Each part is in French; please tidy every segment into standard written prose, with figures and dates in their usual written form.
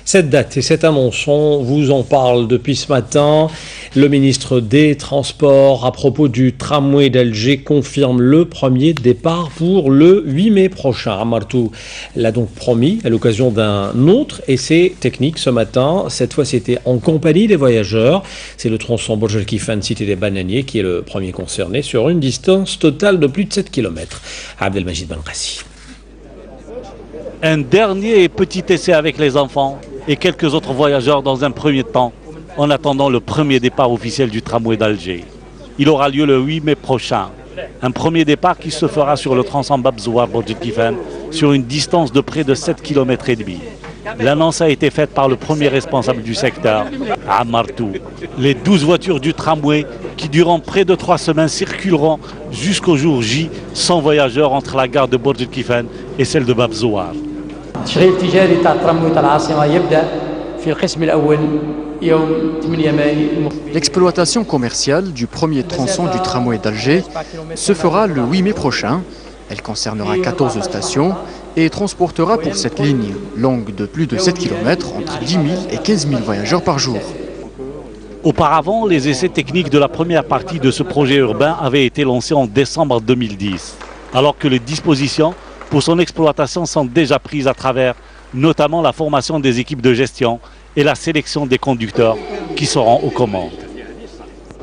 Cette date et cette annonce, on vous en parle depuis ce matin. Le ministre des Transports, à propos du tramway d'Alger, confirme le premier départ pour le 8 mai prochain. Amartou l'a donc promis à l'occasion d'un autre essai technique ce matin. Cette fois, c'était en compagnie des voyageurs. C'est le tronçon Burj Al Kifan, cité des Bananiers, qui est le premier concerné sur une distance totale de plus de 7 km. Abdelmajid Benrassi. Un dernier petit essai avec les enfants et quelques autres voyageurs dans un premier temps, en attendant le premier départ officiel du tramway d'Alger. Il aura lieu le 8 mai prochain. Un premier départ qui se fera sur le tronçon Bab Zouar Burj Al Kifan sur une distance de près de 7 km et demi. L'annonce a été faite par le premier responsable du secteur, Amartou. Les 12 voitures du tramway qui durant près de 3 semaines circuleront jusqu'au jour J sans voyageurs entre la gare de Burj Al Kifan et celle de Bab Zouar. التشغيل التجاري تاع التراموي تاع العاصمة يبدأ في القسم الأول يوم 8 ماي. L'exploitation commerciale du premier tronçon du tramway d'Alger se fera le 8 mai prochain. Elle concernera 14 stations et transportera pour cette ligne, longue de plus de 7 km, entre 10 000 et 15 000 voyageurs par jour. Auparavant, les essais techniques de la première partie de ce projet urbain avaient été lancés en décembre 2010, alors que les dispositions pour son exploitation sont déjà prises à travers notamment la formation des équipes de gestion et la sélection des conducteurs qui seront aux commandes.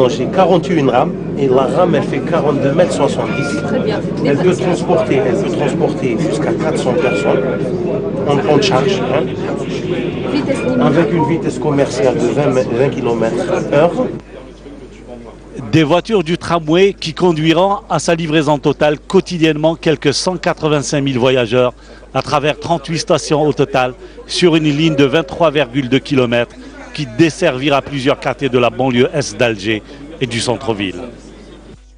J'ai 41 rames et la rame elle fait 42 mètres 70. Elle peut transporter jusqu'à 400 personnes en prend de charge, avec une vitesse commerciale de 20 km/h. Des voitures du tramway qui conduiront à sa livraison totale quotidiennement quelques 185 000 voyageurs à travers 38 stations au total sur une ligne de 23,2 km qui desservira plusieurs quartiers de la banlieue est d'Alger et du centre-ville.